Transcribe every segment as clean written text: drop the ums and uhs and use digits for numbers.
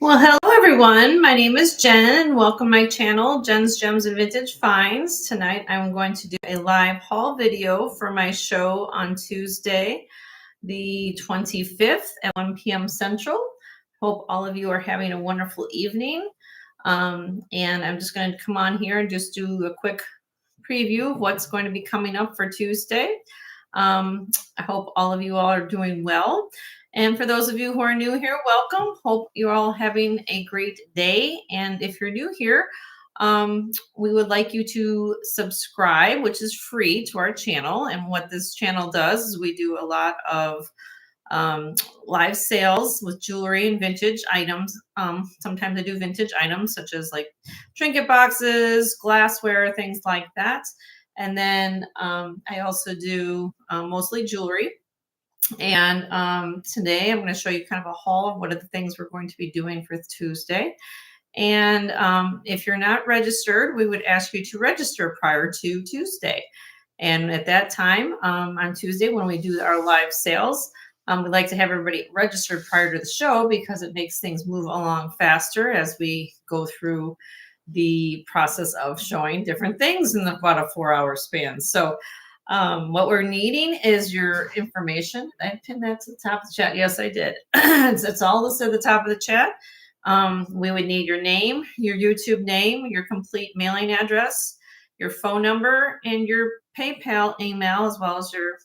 Well, hello everyone. My name is Jen and welcome to my channel, Jen's Gems and Vintage Finds. Tonight I'm going to do a live haul video for my show on Tuesday, the 25th at 1 p.m. Central. Hope all of you are having a wonderful evening. And I'm just going to come on here and just do a quick preview of what's going to be coming up for Tuesday. I hope all of you all are doing well. And for those of you who are new here, welcome. Hope you're all having a great day. And if you're new here, we would like you to subscribe, which is free, to our channel. And what this channel does is we do a lot of live sales with jewelry and vintage items. Sometimes I do vintage items such as like trinket boxes, glassware, things like that. And then I also do mostly jewelry. And today I'm going to show you kind of a haul of what are the things we're going to be doing for Tuesday. And if you're not registered, we would ask you to register prior to Tuesday. And at that time, on Tuesday, when we do our live sales, we'd like to have everybody registered prior to the show because it makes things move along faster as we go through the process of showing different things in about a 4-hour span. So what we're needing is your information. I pinned that to the top of the chat. Yes, I did. It's all listed at the top of the chat. We would need your name, your YouTube name, your complete mailing address, your phone number, and your PayPal email, as well as your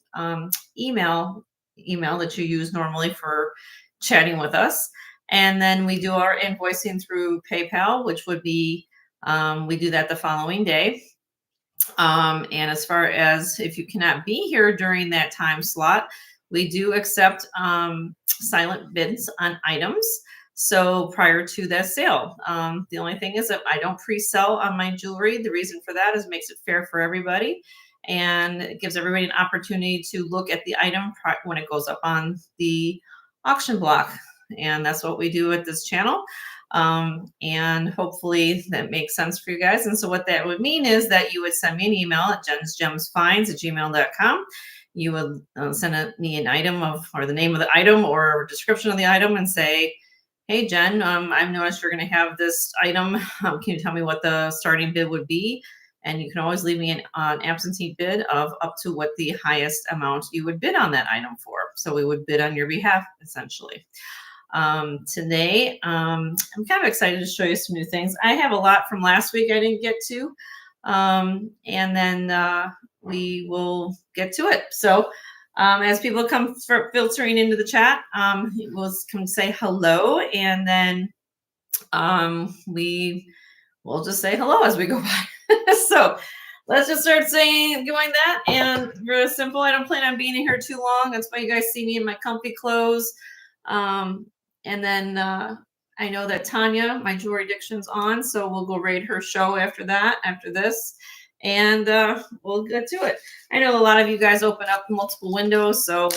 email that you use normally for chatting with us. And then we do our invoicing through PayPal, which would be, we do that the following day. And as far as if you cannot be here during that time slot, we do accept silent bids on items. So prior to that sale, the only thing is that I don't pre-sell on my jewelry. The reason for that is it makes it fair for everybody. And it gives everybody an opportunity to look at the item when it goes up on the auction block. And that's what we do at this channel. And hopefully that makes sense for you guys. And so what that would mean is that you would send me an email at jensgemsfinds@gmail.com. You would send me an item or the name of the item or a description of the item and say, hey, Jen, I've noticed you're going to have this item. Can you tell me what the starting bid would be? And you can always leave me an absentee bid of up to what the highest amount you would bid on that item for. So we would bid on your behalf, essentially. Today, I'm kind of excited to show you some new things. I have a lot from last week I didn't get to, and then we will get to it. So as people come filtering into the chat, we'll come say hello, and then we will just say hello as we go by. So let's just start doing that. And really simple. I don't plan on being here too long. That's why you guys see me in my comfy clothes. And then I know that Tanya, my jewelry addiction's on, so we'll go raid her show after this, and we'll get to it. I know a lot of you guys open up multiple windows, so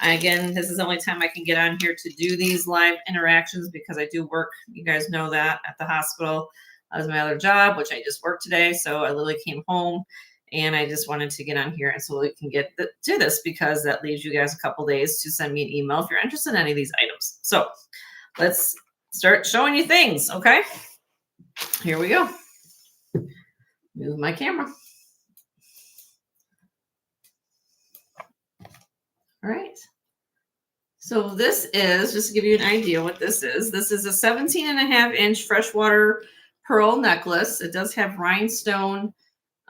again, this is the only time I can get on here to do these live interactions because I do work, you guys know that, at the hospital as my other job, which I just worked today, so I literally came home. And I just wanted to get on here and so we can get to this because that leaves you guys a couple days to send me an email if you're interested in any of these items. So let's start showing you things, okay? Here we go. Move my camera. All right. So this is, just to give you an idea what this is a 17.5-inch freshwater pearl necklace. It does have rhinestone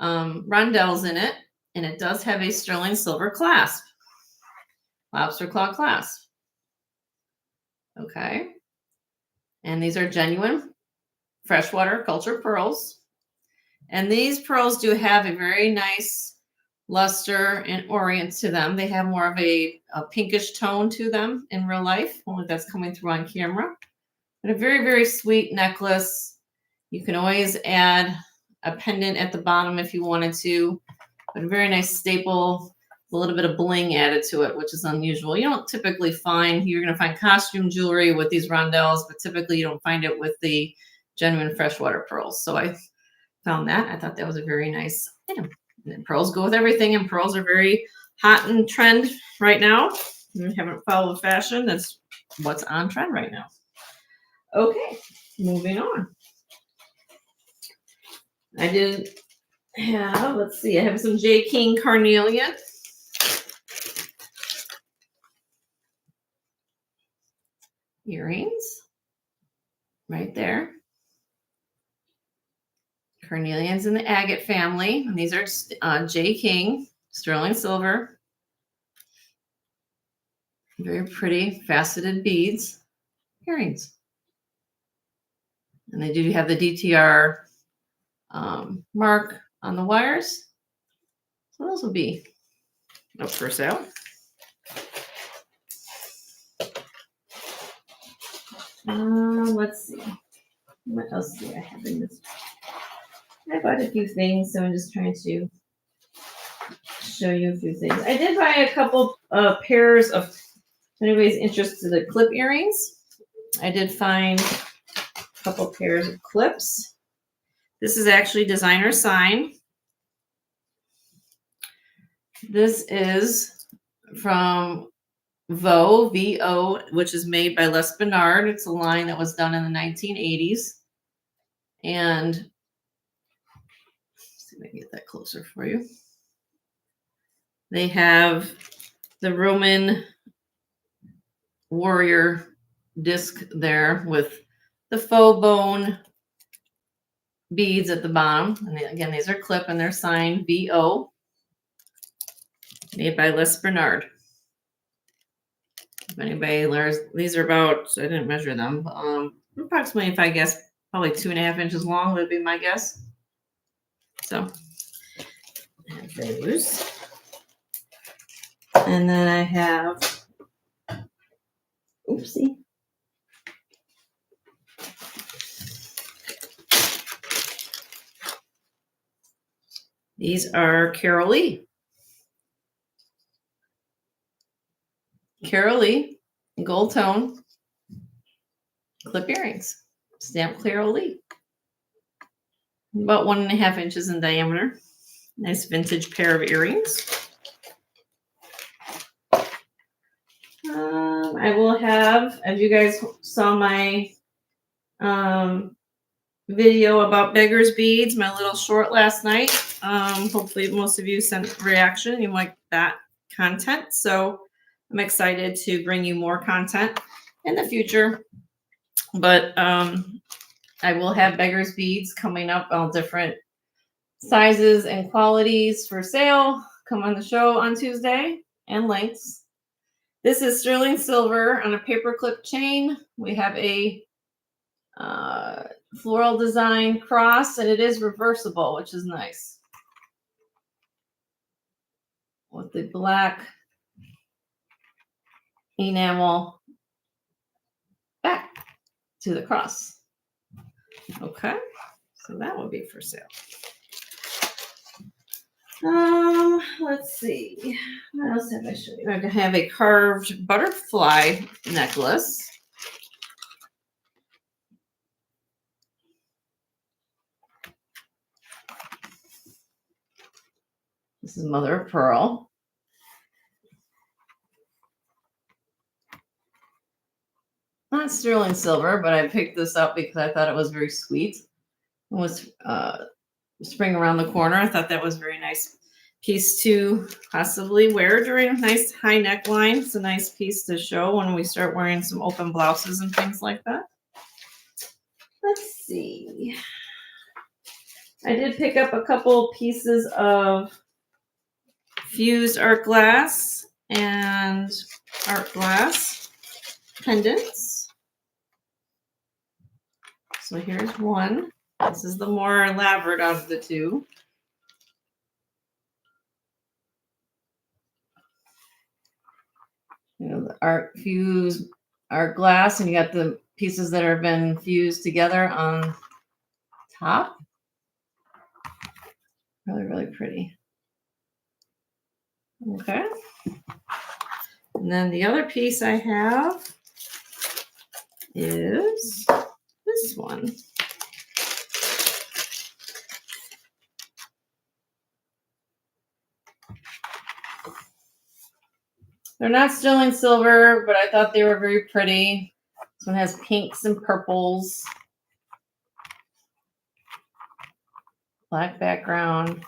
rondelles in it, and it does have a sterling silver clasp, lobster claw clasp. Okay, and these are genuine freshwater cultured pearls, and these pearls do have a very nice luster and orient to them. They have more of a pinkish tone to them in real life, only that's coming through on camera. But a very, very sweet necklace. You can always add a pendant at the bottom if you wanted to, but a very nice staple, a little bit of bling added to it, which is unusual. You don't typically find, you're going to find costume jewelry with these rondelles, but typically you don't find it with the genuine freshwater pearls. So I found that. I thought that was a very nice item. And pearls go with everything, and pearls are very hot and trend right now. If you haven't followed fashion, that's what's on trend right now. Okay, moving on. I did have, let's see, I have some J. King carnelian. Earrings. Right there. Carnelians in the agate family. And these are J. King, sterling silver. Very pretty faceted beads. Earrings. And they do have the DTR mark on the wires. So those will be up for sale. Let's see. What else do I have in this? I bought a few things, so I'm just trying to show you a few things. I did buy a couple pairs of, if anybody's interested in clip earrings. I did find a couple pairs of clips. This is actually designer sign. This is from VO, which is made by Les Bernard. It's a line that was done in the 1980s. And let's see if I can get that closer for you. They have the Roman warrior disc there with the faux bone beads at the bottom. And again, these are clip and they're signed VO, made by Les Bernard. If anybody learns, these are about, I didn't measure them, approximately, if I guess, probably 2.5 inches long would be my guess. So, I have those. And then I have, oopsie. These are Carol Lee. Carol Lee, gold tone, clip earrings, stamped Carol Lee. About 1.5 inches in diameter. Nice vintage pair of earrings. I will have, as you guys saw my video about beggars beads, my little short last night. Hopefully most of you sent a reaction. You like that content. So I'm excited to bring you more content in the future. But I will have beggars beads coming up, all different sizes and qualities for sale. Come on the show on Tuesday, and lengths. This is sterling silver on a paperclip chain. We have a floral design cross, and it is reversible, which is nice. With the black enamel back to the cross. Okay, so that will be for sale. Let's see. What else have I shown you? I have a carved butterfly necklace. This is mother of pearl. Not sterling silver, but I picked this up because I thought it was very sweet. It was spring around the corner. I thought that was a very nice piece to possibly wear during a nice high neckline. It's a nice piece to show when we start wearing some open blouses and things like that. Let's see. I did pick up a couple pieces of fused art glass and art glass pendants. So here's one. This is the more elaborate of the two. You know, the art glass, and you got the pieces that have been fused together on top. Really, really pretty. Okay. And then the other piece I have is this one. They're not sterling silver, but I thought they were very pretty. This one has pinks and purples, black background.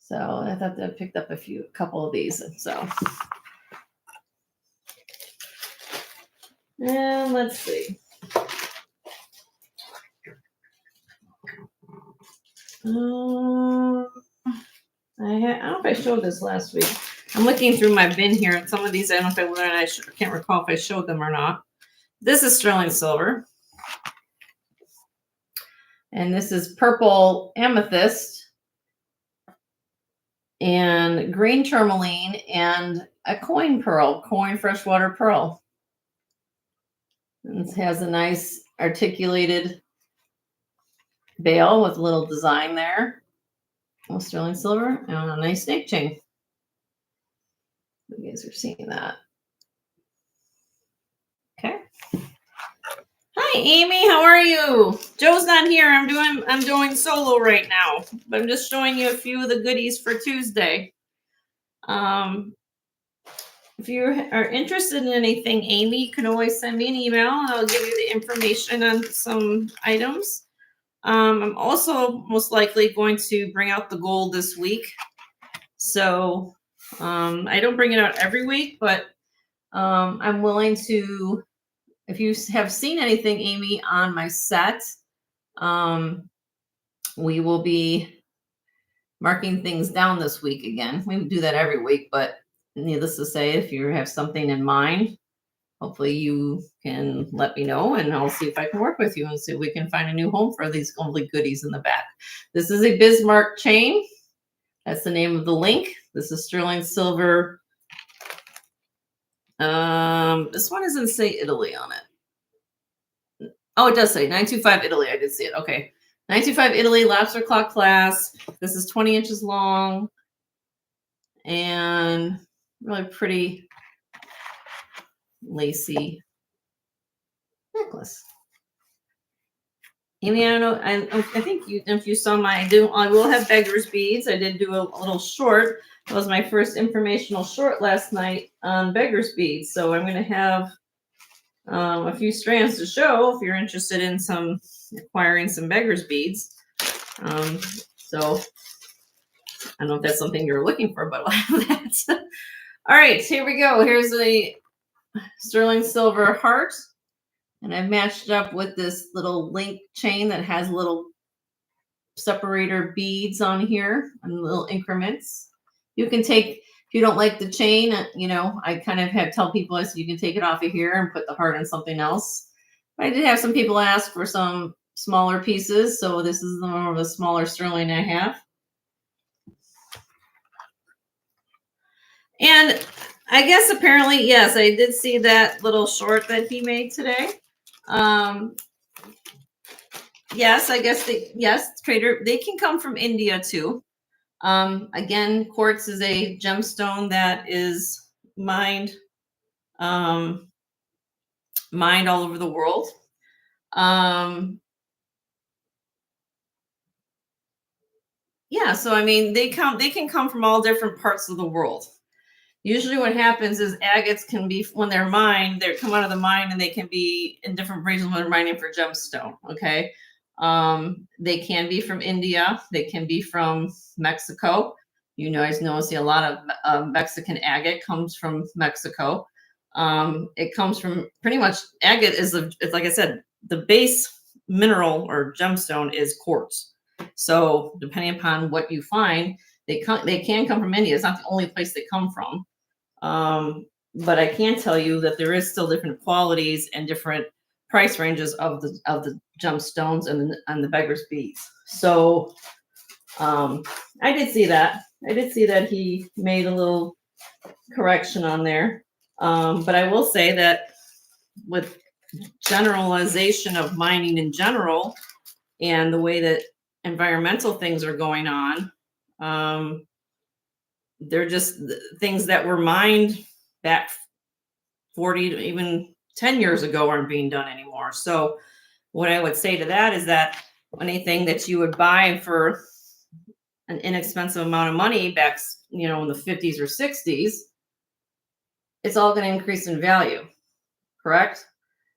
So I thought I picked up a couple of these. So, and let's see. I don't know if I showed this last week. I'm looking through my bin here, and some of these I don't know if I can't recall if I showed them or not. This is sterling silver, and this is purple amethyst, and green tourmaline, and a coin freshwater pearl. And it has a nice articulated bail with a little design there. Sterling silver and a nice snake chain. You guys are seeing that. Okay. Hi, Amy. How are you? Joe's not here. I'm doing solo right now, but I'm just showing you a few of the goodies for Tuesday. If you are interested in anything, Amy, you can always send me an email and I'll give you the information on some items. I'm also most likely going to bring out the gold this week. So I don't bring it out every week, but I'm willing to, if you have seen anything, Amy, on my set, we will be marking things down this week again. We do that every week, but needless to say, if you have something in mind, hopefully you can let me know and I'll see if I can work with you and see if we can find a new home for these lovely goodies in the back. This is a Bismarck chain. That's the name of the link. This is sterling silver. This one doesn't say Italy on it. Oh, it does say 925 Italy. I did see it. Okay. 925 Italy, lobster claw clasp. This is 20 inches long and really pretty lacy necklace. Amy, I don't know. I think if you saw I will have beggar's beads. I did do a little short. It was my first informational short last night on beggar's beads. So I'm going to have a few strands to show if you're interested in acquiring some beggar's beads. So I don't know if that's something you're looking for, but I'll have that. All right, here we go. Here's a sterling silver heart. And I've matched it up with this little link chain that has little separator beads on here and little increments. You can take, if you don't like the chain, I kind of tell people, I said, you can take it off of here and put the heart in something else. But I did have some people ask for some smaller pieces. So this is more of a smaller sterling I have. And I guess apparently, yes, I did see that little short that he made today. Yes, I guess trader, they can come from India too. Again, quartz is a gemstone that is mined all over the world. Yeah, so I mean, they can come from all different parts of the world. Usually what happens is agates can be, when they're mined, they come out of the mine and they can be in different regions when they're mining for gemstone, okay? They can be from India. They can be from Mexico. You guys know, I see a lot of Mexican agate comes from Mexico. It comes from pretty much, agate is, it's like I said, the base mineral or gemstone is quartz. So depending upon what you find, they can come from India. It's not the only place they come from. But I can tell you that there is still different qualities and different price ranges of the gemstones and the beggar's beads. So I did see that. I did see that he made a little correction on there. But I will say that with generalization of mining in general and the way that environmental things are going on, they're just things that were mined back 40 to even 10 years ago aren't being done anymore. So what I would say to that is that anything that you would buy for an inexpensive amount of money back, in the 50s or 60s, it's all going to increase in value, correct?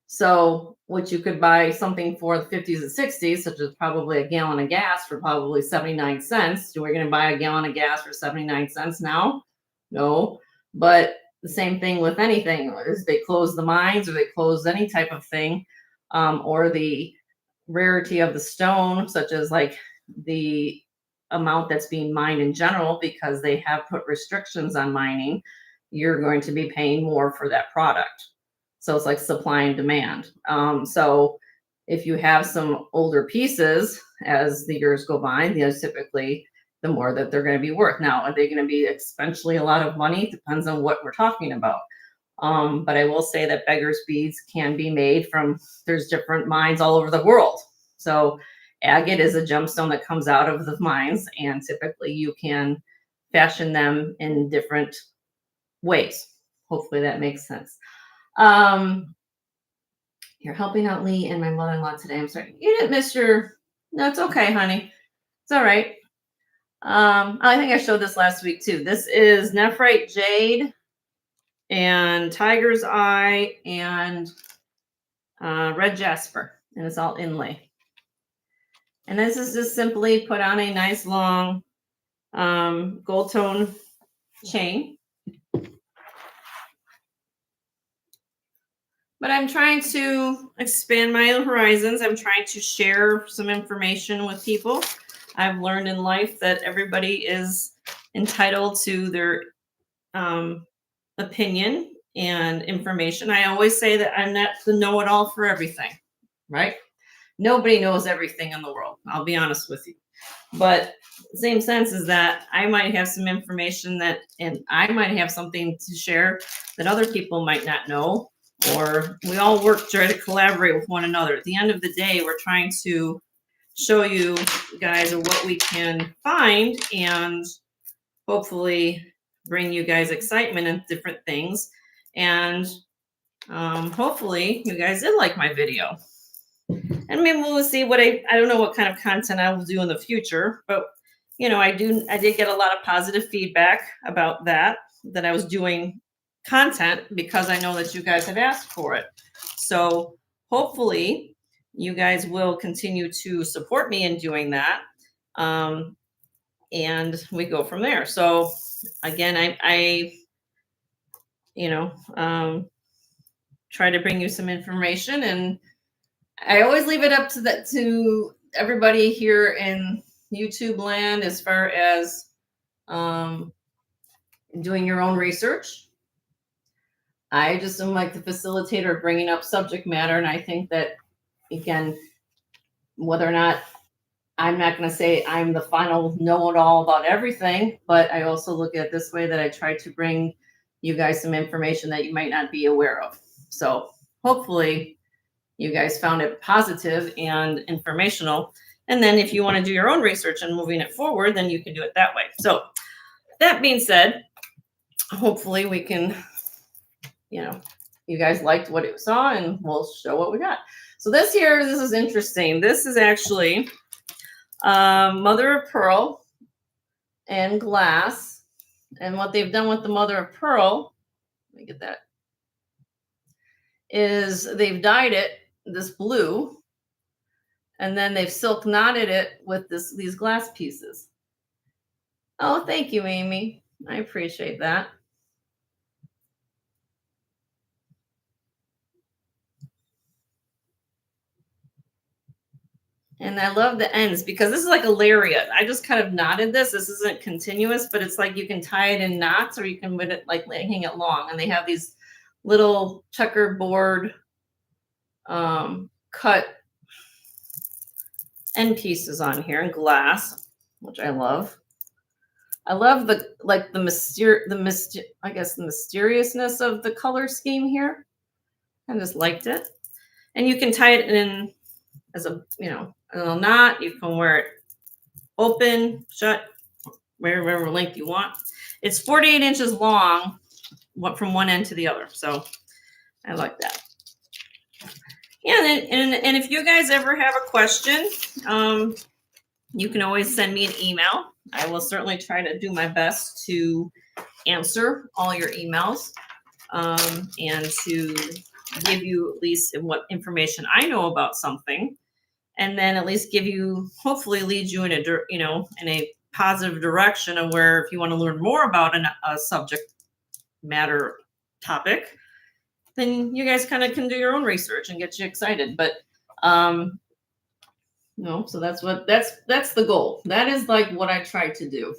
So, which you could buy something for the 50s and 60s, such as probably a gallon of gas for probably 79 cents. So we're going to buy a gallon of gas for 79 cents now? No. But the same thing with anything is they close the mines or they close any type of thing, or the rarity of the stone, such as like the amount that's being mined in general, because they have put restrictions on mining, you're going to be paying more for that product. So it's like supply and demand. So if you have some older pieces as the years go by, typically the more that they're going to be worth. Now, are they going to be exponentially a lot of money? Depends on what we're talking about. But I will say that beggar's beads can be made from, there's different mines all over the world. So agate is a gemstone that comes out of the mines, and typically you can fashion them in different ways. Hopefully that makes sense. You're helping out Lee and my mother-in-law today. I'm sorry. You didn't miss your, no, it's okay, honey. It's all right. I think I showed this last week too. This is nephrite jade and tiger's eye and red jasper, and it's all inlay. And this is just simply put on a nice long gold tone chain. But I'm trying to expand my horizons. I'm trying to share some information with people. I've learned in life that everybody is entitled to their opinion and information. I always say that I'm not the know-it-all for everything, right? Nobody knows everything in the world. I'll be honest with you. But the same sense is that I might have some information that, and I might have something to share that other people might not know, or we all work to try to collaborate with one another. At the end of the day, we're trying to show you guys what we can find and hopefully bring you guys excitement and different things. And hopefully you guys did like my video. And maybe we'll see what I don't know what kind of content I will do in the future, but you know, I did get a lot of positive feedback about that I was doing content because I know that you guys have asked for it. So hopefully you guys will continue to support me in doing that. And we go from there. So again, I you know, try to bring you some information, and I always leave it up to everybody here in YouTube land as far as doing your own research. I just am like the facilitator bringing up subject matter, and I think that, again, whether or not, I'm not going to say I'm the final know-it-all about everything, but I also look at it this way, that I try to bring you guys some information that you might not be aware of. So hopefully you guys found it positive and informational. And then if you want to do your own research and moving it forward, then you can do it that way. So that being said, hopefully we can, you know, you guys liked what you saw, and we'll show what we got. So this is interesting. This is actually mother of pearl and glass. And what they've done with the mother of pearl, let me get that, is they've dyed it this blue, and then they've silk knotted it with these glass pieces. Oh, thank you, Amy. I appreciate that. And I love the ends because this is like a lariat. I just kind of knotted this. This isn't continuous, but it's like you can tie it in knots, or you can put it like hang it long. And they have these little checkerboard cut end pieces on here in glass, which I love. I love the mysteriousness of the color scheme here. I just liked it. And you can tie it in as a, you know, a little knot. You can wear it open, shut, wherever length you want. It's 48 inches long, from one end to the other. So I like that. Yeah, and if you guys ever have a question, you can always send me an email. I will certainly try to do my best to answer all your emails, and to give you at least what information I know about something, and then at least give you, hopefully lead you in a in a positive direction of where if you want to learn more about a subject matter topic, then you guys kind of can do your own research and get you excited. But no, so that's the goal. That is like what I try to do.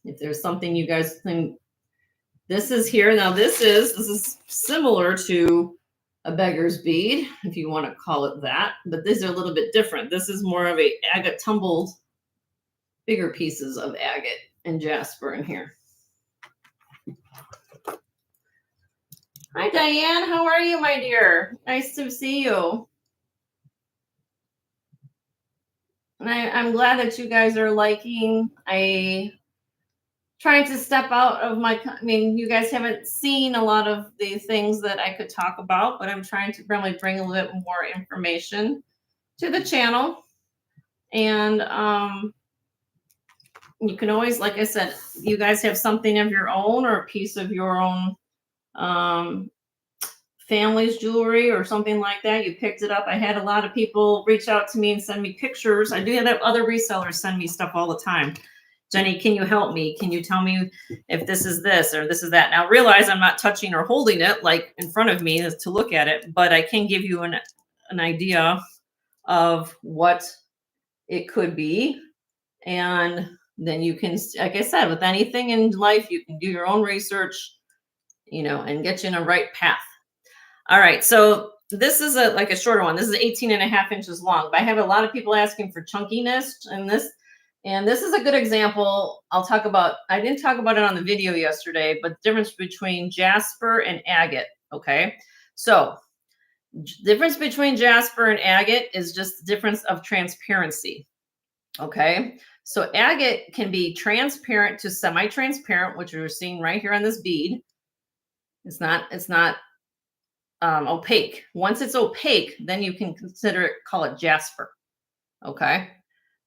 If there's something you guys think, this is here now, this is similar to a beggar's bead, if you want to call it that, but these are a little bit different. This is more of a agate tumbled, bigger pieces of agate and jasper in here. Hi Diane, how are you, my dear? Nice to see you. And I'm glad that you guys are liking. Trying to step out of my, I mean, you guys haven't seen a lot of the things that I could talk about, but I'm trying to really bring a little bit more information to the channel. And you can always, like I said, you guys have something of your own or a piece of your own family's jewelry or something like that. You picked it up. I had a lot of people reach out to me and send me pictures. I do have other resellers send me stuff all the time. Jenny, can you help me? Can you tell me if this is this or this is that? Now realize I'm not touching or holding it like in front of me to look at it, but I can give you an idea of what it could be. And then you can, like I said, with anything in life, you can do your own research, and get you in a right path. All right. So this is like a shorter one. This is 18.5 inches long, but I have a lot of people asking for chunkiness in this. And this is a good example. I didn't talk about it on the video yesterday, but the difference between jasper and agate. Okay. So difference between jasper and agate is just the difference of transparency. Okay. So agate can be transparent to semi-transparent, which you're seeing right here on this bead. It's not opaque. Once it's opaque, then you can call it jasper. Okay.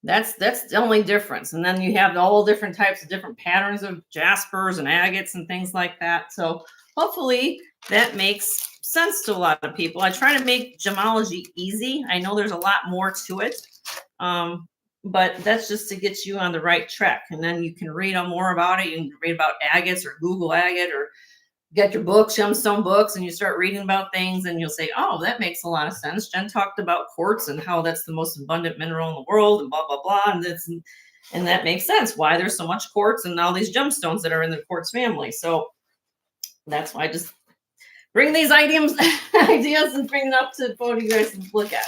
That's the only difference. And then you have all different types of different patterns of jaspers and agates and things like that. So hopefully that makes sense to a lot of people. I try to make gemology easy. I know there's a lot more to it. But that's just to get you on the right track. And then you can read more about it. You can read about agates or Google agate or get your books, gemstone books, and you start reading about things and you'll say, oh, that makes a lot of sense. Jen talked about quartz and how that's the most abundant mineral in the world and blah, blah, blah. And that makes sense why there's so much quartz and all these gemstones that are in the quartz family. So that's why I just bring these ideas and bring it up to both of you guys to look at.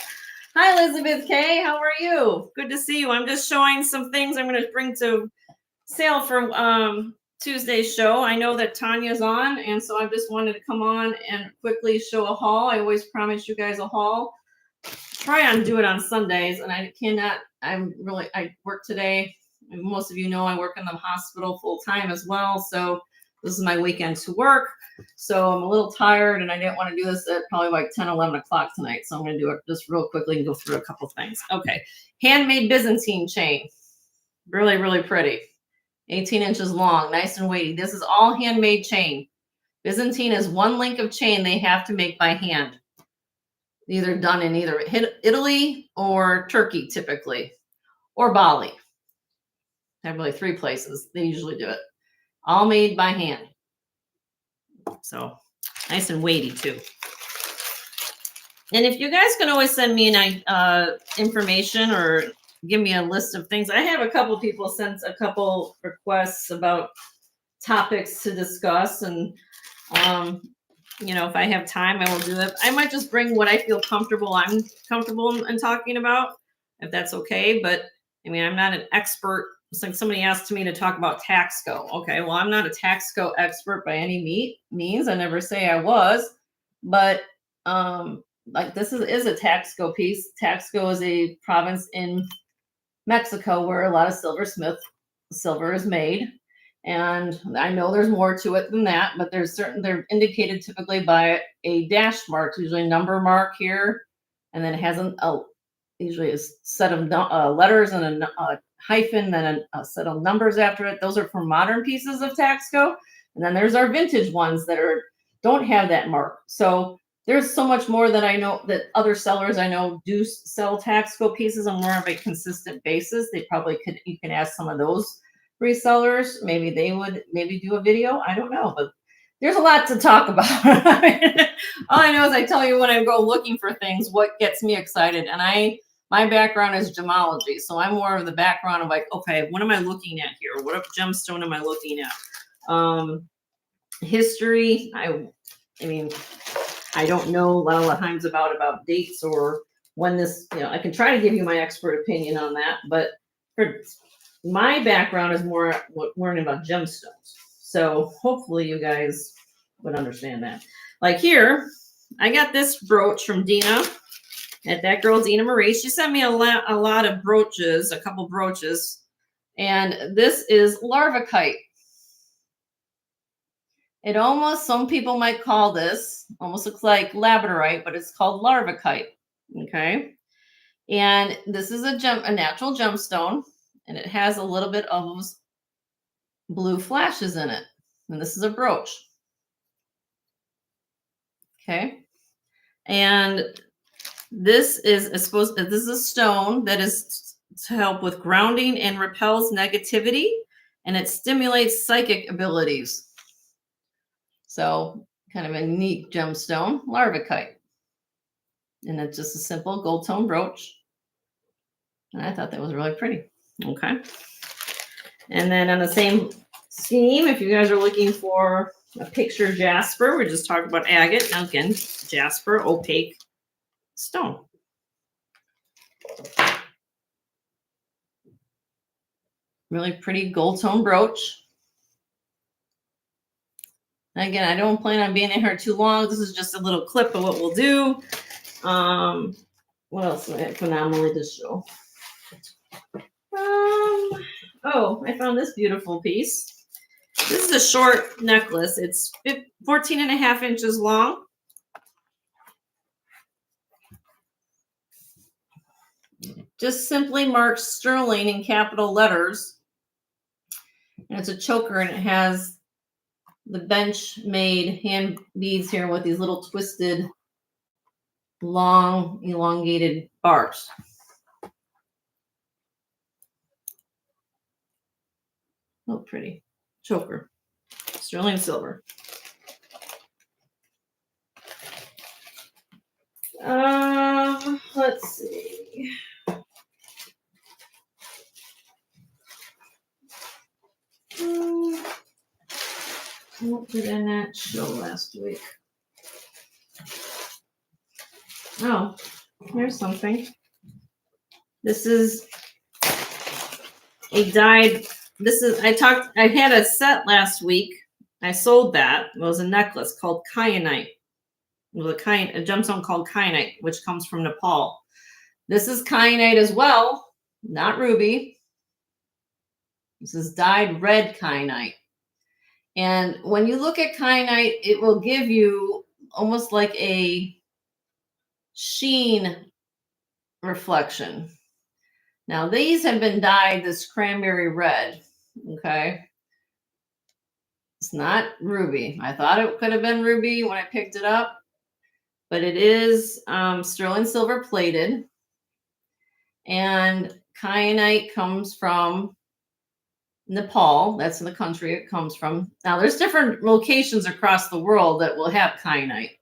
Hi, Elizabeth K. How are you? Good to see you. I'm just showing some things I'm going to bring to sale for Tuesday's show. I know that Tanya's on, and so I just wanted to come on and quickly show a haul. I always promise you guys a haul. Try on do it on Sundays, and I cannot. I work today. Most of you know I work in the hospital full time as well, so this is my weekend to work. So I'm a little tired, and I didn't want to do this at probably like 10, 11 o'clock tonight. So I'm going to do it just real quickly and go through a couple things. Okay, handmade Byzantine chain, really, really pretty. 18 inches long, nice and weighty. This is all handmade chain. Byzantine is one link of chain they have to make by hand. Either done in either Italy or Turkey, typically, or Bali. I have really 3 places they usually do it. All made by hand. So nice and weighty too. And if you guys can always send me information or give me a list of things. I have a couple people sent a couple requests about topics to discuss. And, if I have time, I will do it. I might just bring what I feel I'm comfortable in talking about, if that's okay. But I mean, I'm not an expert. It's like somebody asked me to talk about Taxco. Okay, well, I'm not a Taxco expert by any means. I never say I was, but like this is a Taxco piece. Taxco is a province in Mexico where a lot of silver is made. And I know there's more to it than that, but they're indicated typically by a dash mark, usually a number mark here, and then it has usually a set of letters and a hyphen, then a set of numbers after it. Those are for modern pieces of Taxco. And then there's our vintage ones that are don't have that mark. So there's so much more that I know that other sellers I know do sell tactical pieces on more of a consistent basis. They probably could, you can ask some of those resellers. Maybe they would maybe do a video. I don't know, but there's a lot to talk about. All I know is I tell you when I go looking for things, what gets me excited. And my background is gemology. So I'm more of the background of like, okay, what am I looking at here? What gemstone am I looking at? History. I mean, I don't know a lot of times about dates or when this, I can try to give you my expert opinion on that, but for my background is more learning about gemstones. So hopefully you guys would understand that. Like here, I got this brooch from Dina, at that girl Dina Marie. She sent me a lot of brooches, a couple brooches, and this is larvicite. It almost, some people might call this, almost looks like labradorite, but it's called larvicite. Okay. And this is a natural gemstone, and it has a little bit of blue flashes in it. And this is a brooch. Okay. And this is this is a stone that is to help with grounding and repels negativity, and it stimulates psychic abilities. So kind of a neat gemstone, larvicite. And it's just a simple gold tone brooch. And I thought that was really pretty. Okay. And then on the same scheme, if you guys are looking for a picture jasper, we're just talking about agate. Now again, jasper, opaque stone. Really pretty gold tone brooch. And again, I don't plan on being in here too long. This is just a little clip of what we'll do. What else do I have phenomenally to show? Oh, I found this beautiful piece. This is a short necklace. It's 14.5 inches long. Just simply marked sterling in capital letters. And it's a choker, and it has the bench-made hand beads here with these little twisted, long, elongated bars. Oh, pretty. Choker. Sterling silver. Let's see. What did I not show last week? Oh, here's something. This is a dyed. I had a set last week. I sold that. It was a necklace called kyanite. It was a gemstone called kyanite, which comes from Nepal. This is kyanite as well, not ruby. This is dyed red kyanite. And when you look at kyanite, it will give you almost like a sheen reflection. Now, these have been dyed this cranberry red, okay? It's not ruby. I thought it could have been ruby when I picked it up, but it is sterling silver plated. And kyanite comes from Nepal. That's the country it comes from. Now, there's different locations across the world that will have kyanite.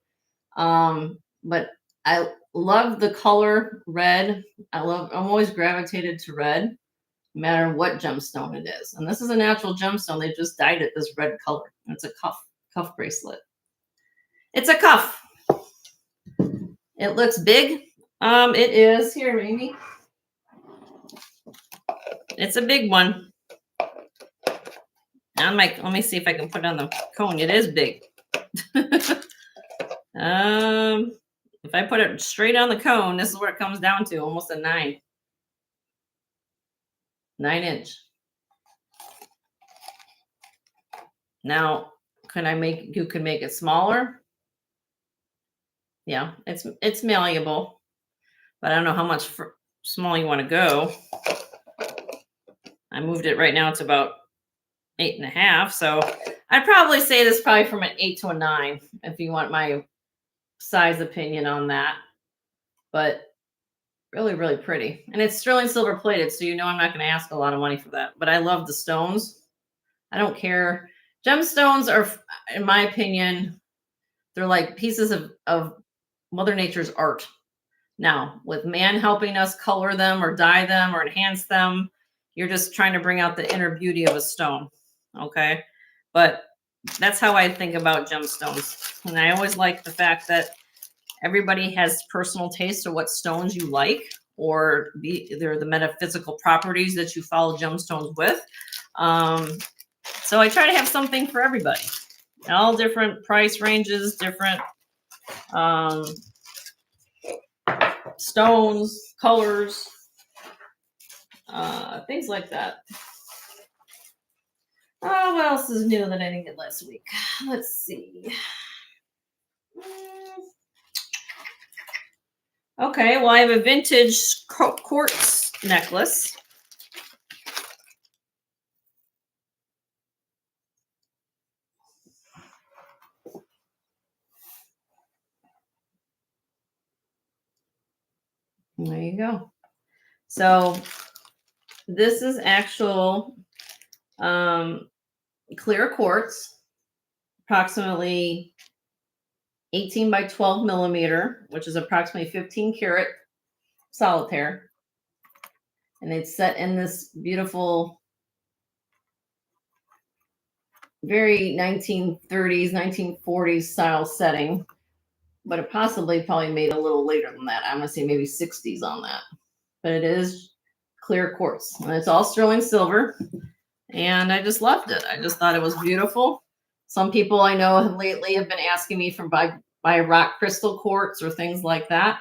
But I love the color red. I'm always gravitated to red, no matter what gemstone it is. And this is a natural gemstone. They just dyed it this red color. It's a cuff bracelet. It's a cuff. It looks big. It is here, Amy. It's a big one. Let me see if I can put it on the cone. It is big. If I put it straight on the cone, this is where it comes down to, almost a 9 inch. Now, you could make it smaller. Yeah, it's malleable, but I don't know how much small you want to go. I moved it right now. It's about 8.5. So I'd probably say this probably from an 8 to a 9 if you want my size opinion on that. But really, really pretty. And it's sterling silver plated, so you know I'm not going to ask a lot of money for that. But I love the stones. I don't care. Gemstones are, in my opinion, they're like pieces of Mother Nature's art. Now, with man helping us color them or dye them or enhance them, you're just trying to bring out the inner beauty of a stone. Okay. But that's how I think about gemstones. And I always like the fact that everybody has personal taste of what stones you like, or they're the metaphysical properties that you follow gemstones with. So I try to have something for everybody. All different price ranges, different stones, colors, things like that. Oh, what else is new that I didn't get last week? Let's see. Okay, well, I have a vintage quartz necklace. There you go. So this is actual clear quartz, approximately 18 by 12 millimeter, which is approximately 15 karat solitaire. And it's set in this beautiful, very 1930s, 1940s style setting, but it possibly probably made a little later than that. I'm going to say maybe 60s on that. But it is clear quartz, and it's all sterling silver. And I just loved it. I just thought it was beautiful. Some people I know lately have been asking me for buy rock crystal quartz or things like that.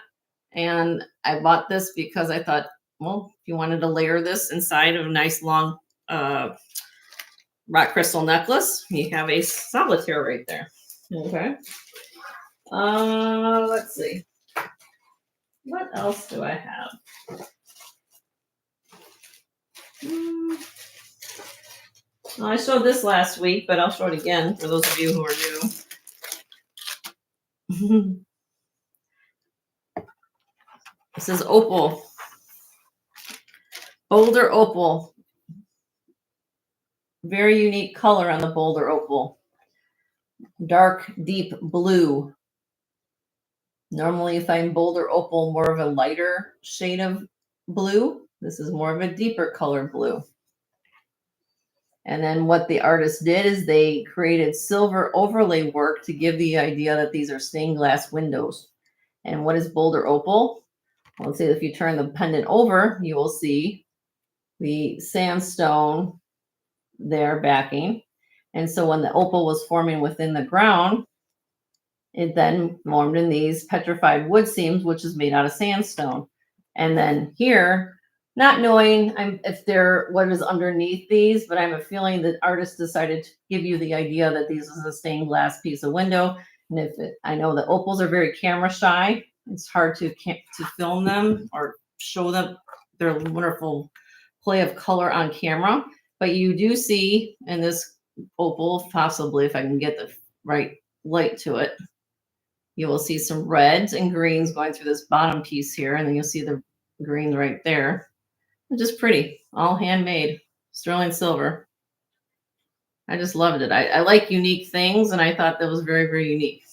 And I bought this because I thought, well, if you wanted to layer this inside of a nice long rock crystal necklace, you have a solitaire right there. Okay. Let's see. What else do I have? Well, I showed this last week, but I'll show it again for those of you who are new. This is opal. Boulder opal. Very unique color on the boulder opal. Dark, deep blue. Normally you find boulder opal more of a lighter shade of blue. This is more of a deeper color blue. And then what the artist did is they created silver overlay work to give the idea that these are stained glass windows. And what is boulder opal? Well, let's see, if you turn the pendant over, you will see the sandstone there backing. And so when the opal was forming within the ground, it then formed in these petrified wood seams, which is made out of sandstone. And then here, not knowing if they're what is underneath these, but I have a feeling that artists decided to give you the idea that these is a stained glass piece of window. And I know that opals are very camera shy. It's hard to film them or show them their wonderful play of color on camera. But you do see in this opal, possibly if I can get the right light to it, you will see some reds and greens going through this bottom piece here, and then you'll see the green right there. Just pretty, all handmade, sterling silver. I just loved it. I like unique things, and I thought that was very, very unique.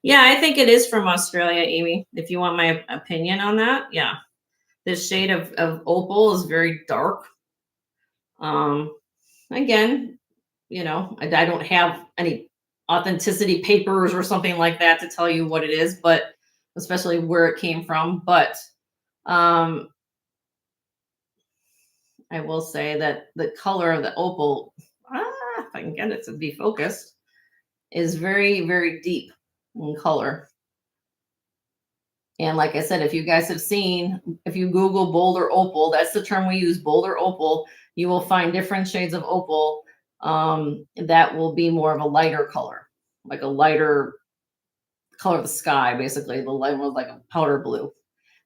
Yeah, I think it is from Australia, Amy, if you want my opinion on that. Yeah. This shade of opal is very dark. Again, you know, I don't have any authenticity papers or something like that to tell you what it is, but especially where it came from. But I will say that the color of the opal, if I can get it to be focused, is very, very deep in color. And like I said, if you guys have seen, if you Google boulder opal, that's the term we use, boulder opal, you will find different shades of opal that will be more of a lighter color, like a lighter color of the sky, basically. The light was like a powder blue.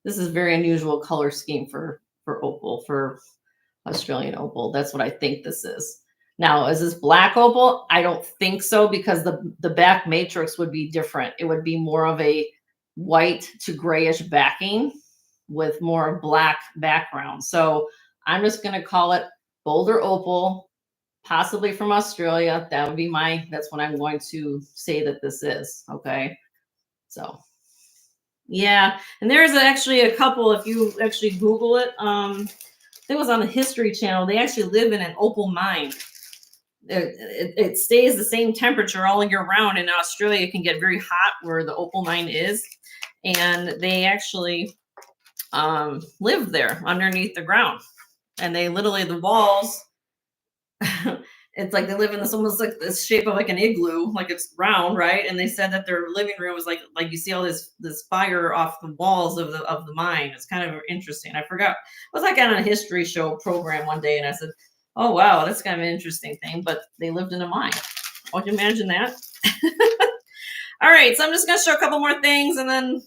This is a very unusual color scheme for opal, for Australian opal. That's what I think this is. Now, is this black opal? I don't think so, because the back matrix would be different. It would be more of a white to grayish backing with more black background. So I'm just going to call it Boulder Opal, possibly from Australia. That would be that's what I'm going to say that this is. Okay. So yeah. And there's actually a couple, if you actually Google it, it was on the History Channel. They actually live in an opal mine. It stays the same temperature all year round. In Australia, it can get very hot where the opal mine is. And they actually live there underneath the ground. And they literally, the walls, it's like they live in this almost like this shape of like an igloo, like it's round, right? And they said that their living room was like you see all this fire off the walls of the mine. It's kind of interesting. I forgot. It was like on a history show program one day, and I said, "Oh wow, that's kind of an interesting thing." But they lived in a mine. Would you imagine that? All right, so I'm just gonna show a couple more things, and then,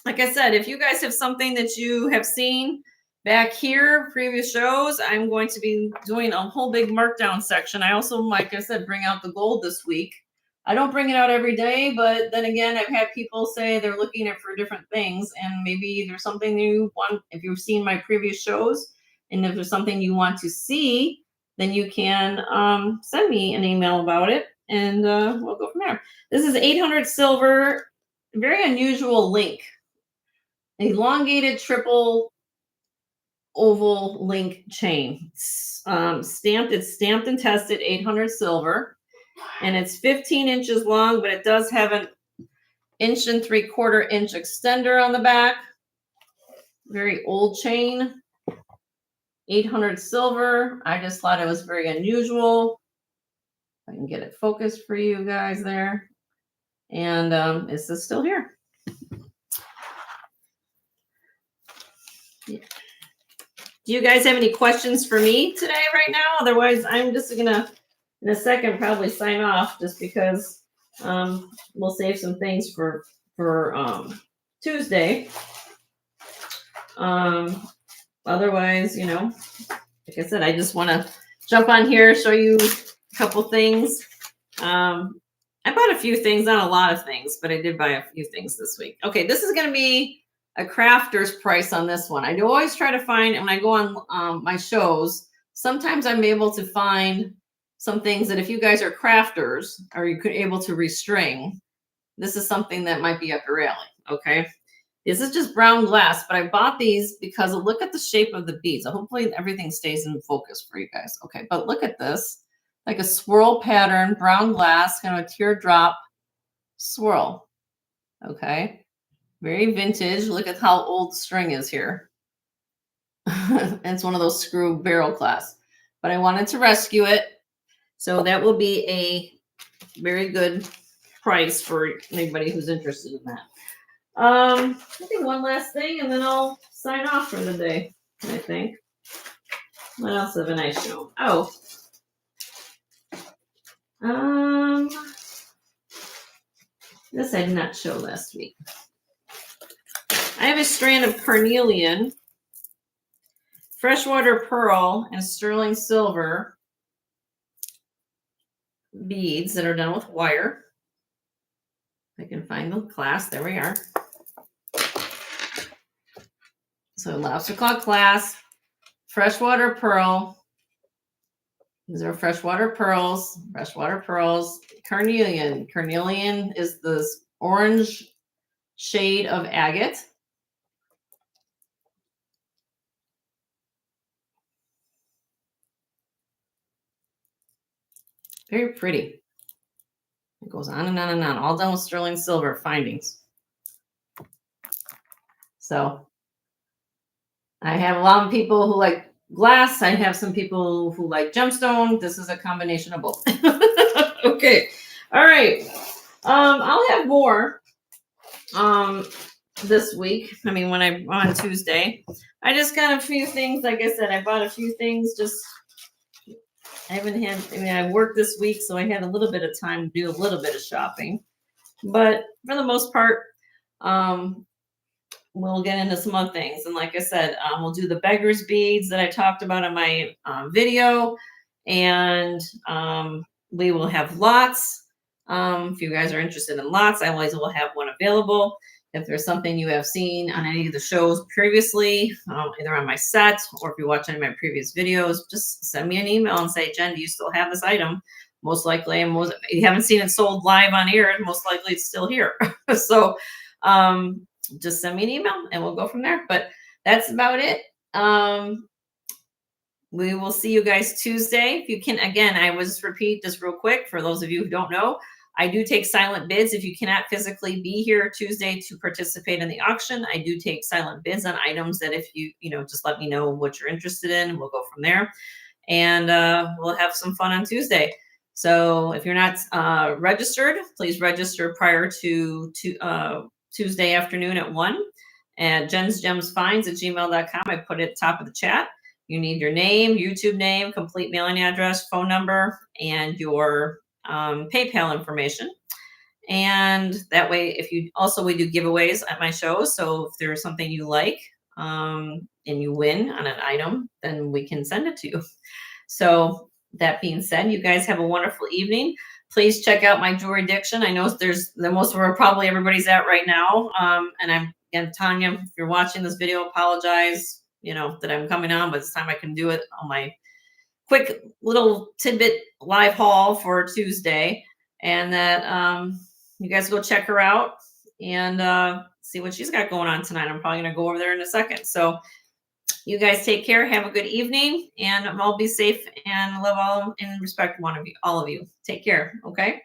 like I said, if you guys have something that you have seen back here, previous shows, I'm going to be doing a whole big markdown section. I also, like I said, bring out the gold this week. I don't bring it out every day, but then again, I've had people say they're looking at for different things, and maybe there's something you want. If you've seen my previous shows, and if there's something you want to see, then you can send me an email about it, and we'll go from there. This is 800 silver, very unusual link. Elongated triple oval link chain. Stamped, it's stamped and tested 800 silver, and it's 15 inches long, but it does have an 1 3/4 inch extender on the back. Very old chain. 800 silver. I just thought it was very unusual. I can get it focused for you guys there. And is this still here? Yeah. Do you guys have any questions for me today right now? Otherwise, I'm just gonna, in a second, probably sign off, just because we'll save some things for Tuesday. Otherwise, like I said, I just want to jump on here, show you a couple things. I bought a few things, not a lot of things, but I did buy a few things this week. Okay, this is going to be a crafter's price on this one. I do always try to find, and when I go on my shows, sometimes I'm able to find some things that if you guys are crafters, or you could able to restring, this is something that might be up your alley. Okay, this is just brown glass, but I bought these because look at the shape of the beads. Hopefully everything stays in focus for you guys. Okay, but look at this, like a swirl pattern, brown glass, kind of a teardrop swirl. Okay. Very vintage. Look at how old the string is here. It's one of those screw barrel class. But I wanted to rescue it. So that will be a very good price for anybody who's interested in that. I think one last thing, and then I'll sign off for the day, I think. What else have I shown? Oh. This I did not show last week. I have a strand of carnelian, freshwater pearl, and sterling silver beads that are done with wire. I can find the clasp. There we are. So lobster claw clasp, freshwater pearl. These are freshwater pearls, carnelian. Carnelian is this orange shade of agate. Very pretty. It goes on and on and on, all done with sterling silver findings. So I have a lot of people who like glass. I have some people who like gemstone. This is a combination of both. Okay. All right. I'll have more this week. I mean, when I'm on Tuesday, I just got a few things. Like I said, I bought a few things. I worked this week, so I had a little bit of time to do a little bit of shopping. But for the most part, we'll get into some other things. And like I said, we'll do the beggar's beads that I talked about in my video. and we will have lots. If you guys are interested in lots, I always will have one available. If there's something you have seen on any of the shows previously, either on my set or if you watch any of my previous videos, just send me an email and say, Jen, do you still have this item? Most likely, if you haven't seen it sold live on air, most likely it's still here. So just send me an email and we'll go from there. But that's about it. We will see you guys Tuesday. If you can, again, I will just repeat this real quick for those of you who don't know. I do take silent bids. If you cannot physically be here Tuesday to participate in the auction, I do take silent bids on items that if you just let me know what you're interested in, and we'll go from there. And we'll have some fun on Tuesday. So if you're not registered, please register prior to Tuesday afternoon at 1 at jensgemsfinds@gmail.com. I put it at the top of the chat. You need your name, YouTube name, complete mailing address, phone number, and your PayPal information. And that way, we do giveaways at my shows. So if there's something you like and you win on an item, then we can send it to you. So that being said, you guys have a wonderful evening. Please check out my jewelry addiction. I know there's the most of where probably everybody's at right now. And Tanya, if you're watching this video, apologize, that I'm coming on, but this time I can do it on my quick little tidbit live haul for Tuesday. And that you guys go check her out and see what she's got going on tonight. I'm probably going to go over there in a second. So you guys take care. Have a good evening, and all be safe and love all and respect all of you. Take care. Okay.